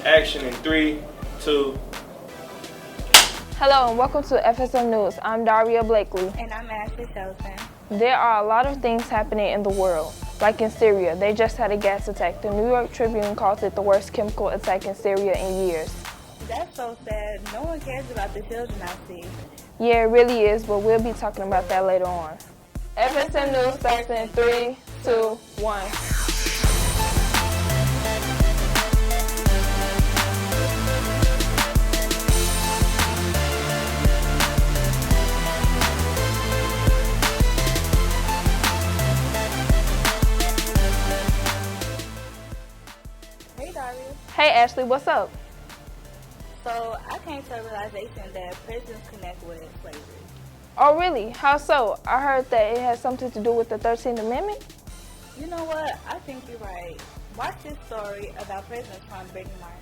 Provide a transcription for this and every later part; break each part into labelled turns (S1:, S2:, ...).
S1: Action in 3, 2.
S2: Hello and welcome to FSM News. I'm Daria Blakely.
S3: And I'm Ashley Shelton.
S2: There are a lot of things happening in the world. Like in Syria, they just had a gas attack. The New York Tribune calls it the worst chemical attack in Syria in years.
S3: That's so sad. No one cares about the children I see.
S2: Yeah, it really is, but we'll be talking about that later on. FSM News starts in 3, 2, 1.
S3: Hey, Daria.
S2: Hey Ashley, what's up?
S3: So, I came to a realization that prisons connect with slavery.
S2: Oh really? How so? I heard that it has something to do with the 13th Amendment?
S3: You know what? I think you're right. Watch this story about prisoners from Brittany Martin.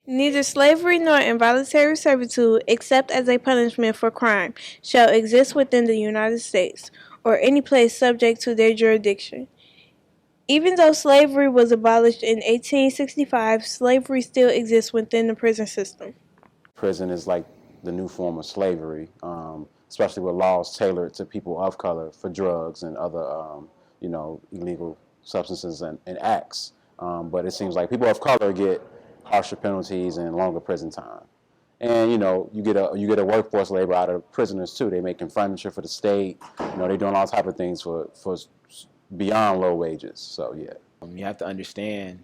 S4: Neither slavery nor involuntary servitude, except as a punishment for crime, shall exist within the United States, or any place subject to their jurisdiction. Even though slavery was abolished in 1865, slavery still exists within the prison system.
S5: Prison is like the new form of slavery, especially with laws tailored to people of color for drugs and other, illegal substances and acts. But it seems like people of color get harsher penalties and longer prison time. And you get a workforce labor out of prisoners too. They're making furniture for the state. They're doing all type of things for beyond low wages. So yeah.
S6: You have to understand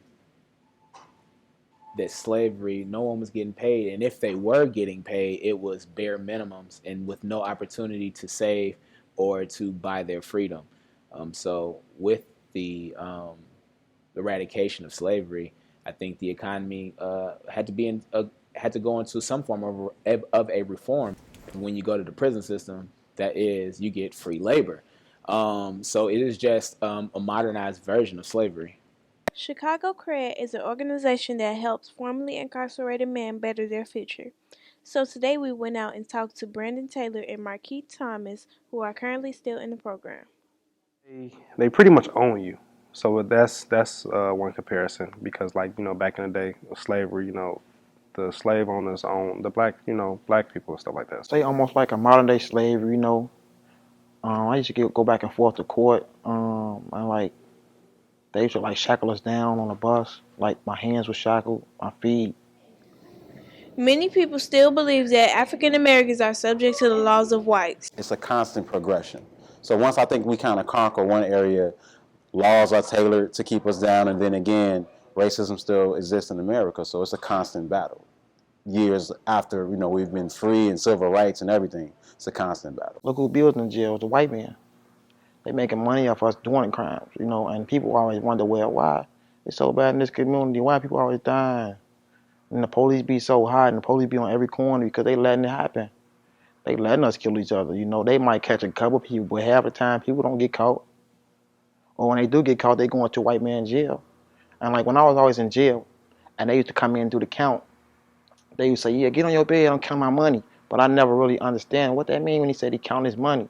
S6: that slavery, no one was getting paid, and if they were getting paid, it was bare minimums and with no opportunity to save or to buy their freedom. So with the eradication of slavery, I think the economy had to go into some form of a reform. When you go to the prison system, that is, you get free labor. So it is just a modernized version of slavery.
S4: Chicago Cred is an organization that helps formerly incarcerated men better their future. So today we went out and talked to Brandon Taylor and Marquise Thomas, who are currently still in the program.
S7: They pretty much own you. So that's one comparison because back in the day of slavery, the slave owners own the black people and stuff like that.
S8: Say almost like a modern day slavery, I used to go back and forth to court, and they used to shackle us down on the bus. Like my hands were shackled, my feet.
S4: Many people still believe that African Americans are subject to the laws of whites.
S5: It's a constant progression. So once I think we kind of conquer one area, laws are tailored to keep us down, and then again, racism still exists in America. So it's a constant battle. Years after we've been free and civil rights and everything, it's a constant battle.
S8: Look who builds in jail, the white man. They making money off us doing crimes, and people always wonder, well, why it's so bad in this community? Why people always dying? And the police be so hot, and the police be on every corner because they letting it happen. They letting us kill each other. They might catch a couple people, but half the time people don't get caught. Or when they do get caught, they going to white man jail. And when I was always in jail, and they used to come in and do the count, they used to say, yeah, get on your bed, I'm counting my money. But I never really understand what that mean when he said he count his money.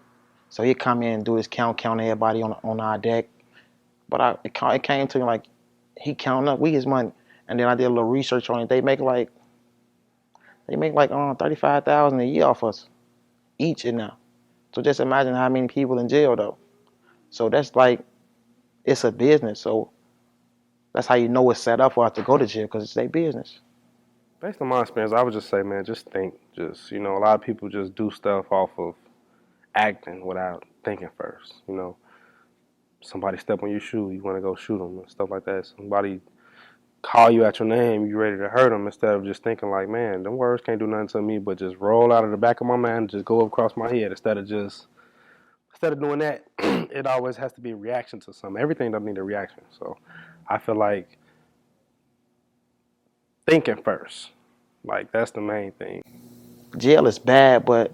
S8: So he'd come in and do his count everybody on our deck. But it came to me he counting up his money. And then I did a little research on it. They make like $35,000 a year off us each in now. So just imagine how many people in jail though. So that's it's a business. So that's how you know it's set up for us to go to jail, because it's their business.
S7: Based on my experience, I would just say, man, just think. A lot of people just do stuff off of acting without thinking first. Somebody step on your shoe, you want to go shoot them and stuff like that. Somebody call you out your name, you ready to hurt them, instead of just thinking man, them words can't do nothing to me, but just roll out of the back of my mind and just go across my head. Instead of doing that, it always has to be a reaction to something. Everything doesn't need a reaction. So I feel like thinking first, that's the main thing.
S8: Jail is bad, but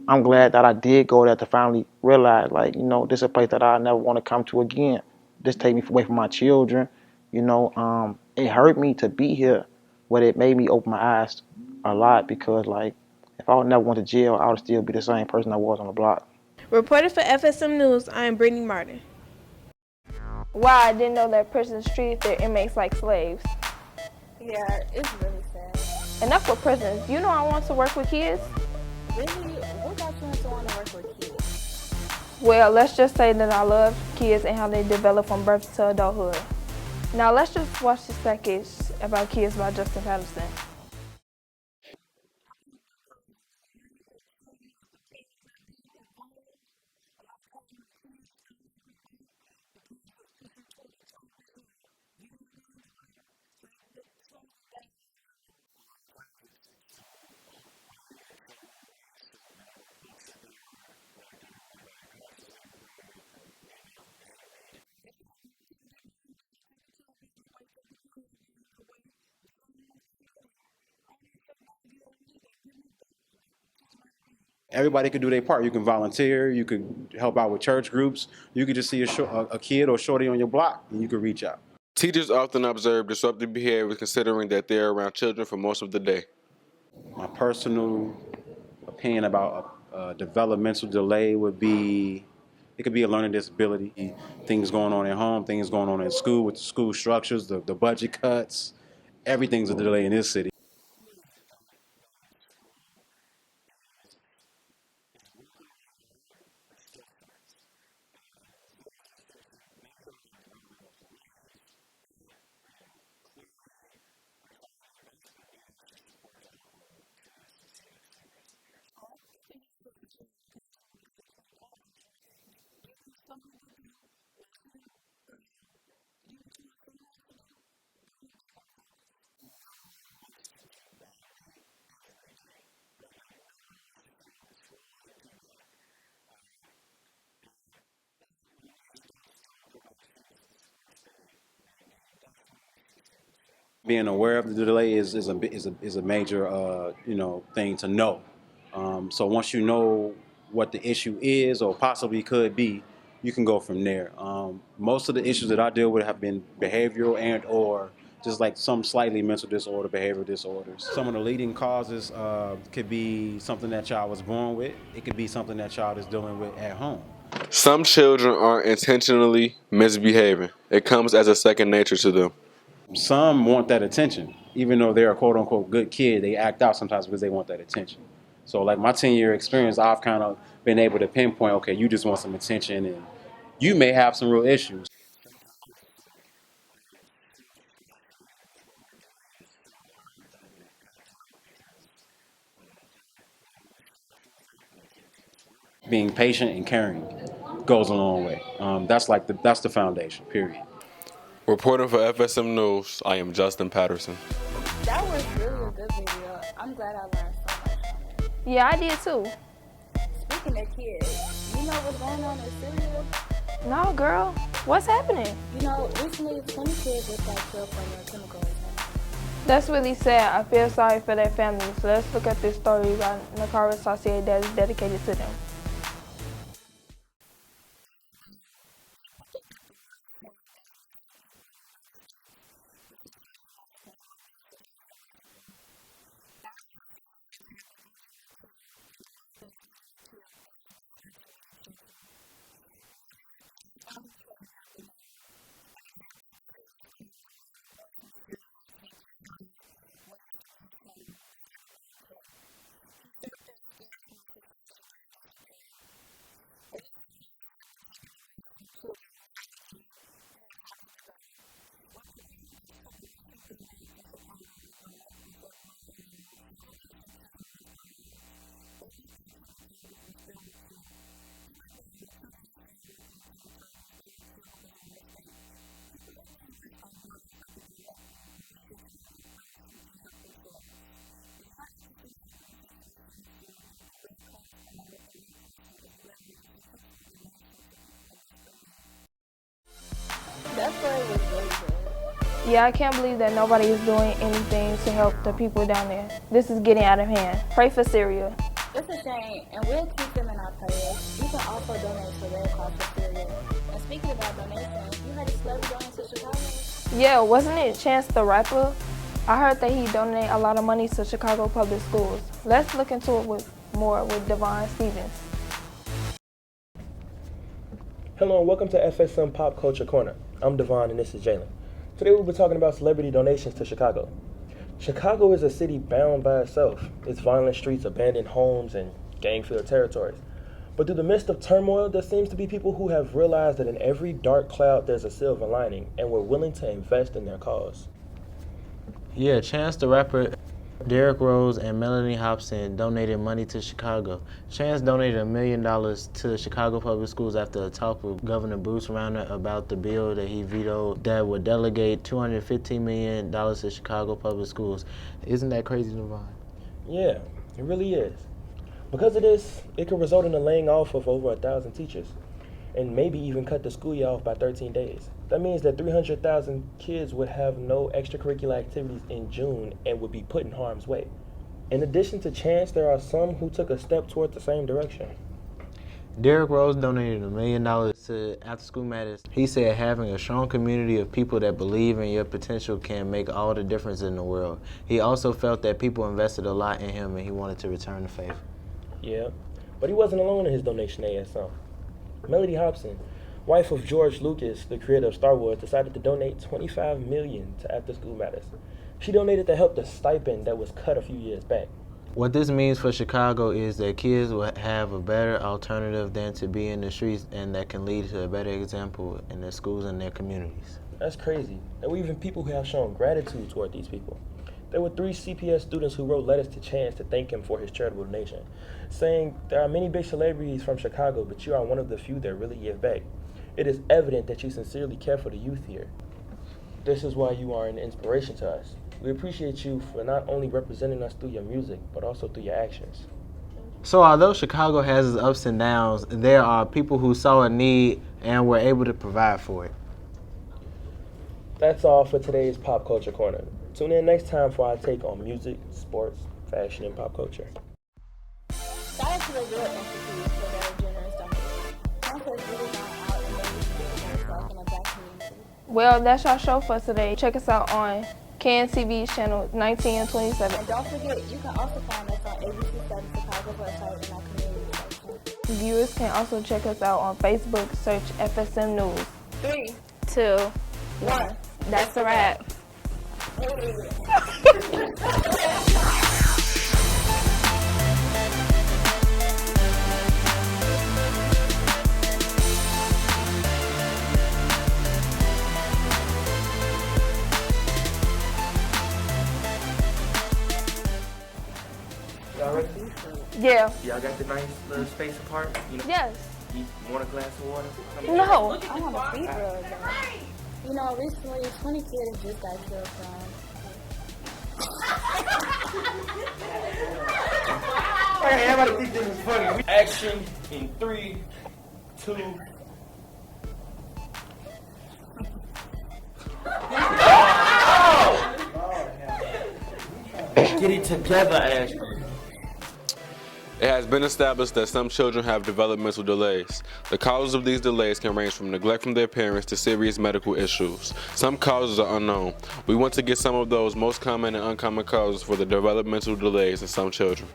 S8: I'm glad that I did go there to finally realize, this is a place that I never want to come to again. This take me away from my children. It hurt me to be here, but it made me open my eyes a lot, because if I would never went to jail, I would still be the same person I was on the block.
S4: Reported for FSM News, I am Brittany Martin.
S2: Wow, I didn't know that prisons treated their inmates like slaves.
S3: Yeah, it's really sad.
S2: Enough with prisons. You know I want to work with kids?
S3: Really, what got you into wanting to work with kids?
S2: Well, let's just say that I love kids and how they develop from birth to adulthood. Now let's just watch this package about kids by Justin Patterson.
S5: Everybody could do their part. You can volunteer. You could help out with church groups. You could just see a kid or shorty on your block, and you could reach out.
S1: Teachers often observe disruptive behavior considering that they're around children for most of the day.
S5: My personal opinion about a developmental delay would be, it could be a learning disability. Things going on at home, things going on in school with the school structures, the budget cuts. Everything's a delay in this city. Being aware of the delay is a major thing to know. So once you know what the issue is or possibly could be, you can go from there. Most of the issues that I deal with have been behavioral and or just like some slightly mental disorder, behavioral disorders. Some of the leading causes could be something that child was born with. It could be something that child is dealing with at home.
S1: Some children are intentionally misbehaving. It comes as a second nature to them.
S5: Some want that attention. Even though they're a quote unquote good kid, they act out sometimes because they want that attention. So like my 10-year experience, I've kind of been able to pinpoint, okay, you just want some attention and you may have some real issues. Being patient and caring goes a long way. That's the foundation, period.
S1: Reporting for FSM News, I am Justin Patterson.
S3: That was really a good video. I'm glad I learned so much from it.
S2: Yeah, I did too.
S3: Speaking of kids, you know what's going on in Syria?
S2: No, girl. What's happening?
S3: You know, recently 20 kids were killed from a chemical attack.
S2: That's really sad. I feel sorry for their families. So let's look at this story by Nakara Saucier that is dedicated to them.
S3: That story was really good.
S2: Yeah, I can't believe that nobody is doing anything to help the people down there. This is getting out of hand. Pray for Syria.
S3: It's a shame, and we'll keep them in our prayers. You can also donate to Red Cross for Syria. And speaking about donations, you heard of Slurry going to Chicago?
S2: Yeah, wasn't it Chance the Rapper? I heard that he donated a lot of money to Chicago public schools. Let's look into it more with Devon Stevens.
S9: Hello and welcome to FSM Pop Culture Corner. I'm Devon and this is Jalen. Today we'll be talking about celebrity donations to Chicago. Chicago is a city bound by itself, its violent streets, abandoned homes, and gang-filled territories. But through the midst of turmoil, there seems to be people who have realized that in every dark cloud there's a silver lining, and were willing to invest in their cause.
S10: Yeah, Chance the Rapper, Derrick Rose, and Melanie Hobson donated money to Chicago. Chance donated $1 million to Chicago Public Schools after a talk with Governor Bruce Rauner about the bill that he vetoed that would delegate $215 million to Chicago Public Schools. Isn't that crazy, Devon?
S9: Yeah, it really is. Because of this, it could result in the laying off of over 1,000 teachers, and maybe even cut the school year off by 13 days. That means that 300,000 kids would have no extracurricular activities in June and would be put in harm's way. In addition to Chance, there are some who took a step toward the same direction.
S10: Derrick Rose donated $1 million to After School Matters. He said having a strong community of people that believe in your potential can make all the difference in the world. He also felt that people invested a lot in him and he wanted to return the favor.
S9: Yeah, but he wasn't alone in his donation to ASM. Melody Hobson, wife of George Lucas, the creator of Star Wars, decided to donate $25 million to After School Matters. She donated to help the stipend that was cut a few years back.
S10: What this means for Chicago is that kids will have a better alternative than to be in the streets, and that can lead to a better example in their schools and their communities.
S9: That's crazy. There were even people who have shown gratitude toward these people. There were 3 CPS students who wrote letters to Chance to thank him for his charitable donation, saying, "There are many big celebrities from Chicago, but you are one of the few that really give back. It is evident that you sincerely care for the youth here. This is why you are an inspiration to us. We appreciate you for not only representing us through your music, but also through your actions."
S10: So although Chicago has its ups and downs, there are people who saw a need and were able to provide for it.
S9: That's all for today's Pop Culture Corner. Tune in next time for our take on music, sports, fashion, and pop culture.
S3: Shout out to the Real Institute for their generous donation. Concerts really not out and they receive themselves in a black community.
S2: Well, that's our show for today. Check us out on KNCB's channel 19 and 27.
S3: And don't forget, you can also find us on ABC7 Chicago's website in our community section.
S2: Viewers can also check us out on Facebook. Search FSM News.
S3: 3,
S2: 2, 1. That's a wrap.
S11: Y'all ready?
S2: Yeah.
S11: Y'all got the nice little space apart? You know,
S2: Yes.
S11: you want a glass of water?
S2: No.
S3: I want a feet rub. You know, recently, 20 kids just got killed from.
S11: Hey, everybody think this is funny. Action in 3, 2. Get it together, Ash.
S1: It has been established that some children have developmental delays. The causes of these delays can range from neglect from their parents to serious medical issues. Some causes are unknown. We want to get some of those most common and uncommon causes for the developmental delays in some children.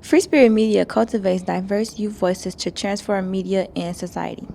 S12: Free Spirit Media cultivates diverse youth voices to transform media and society.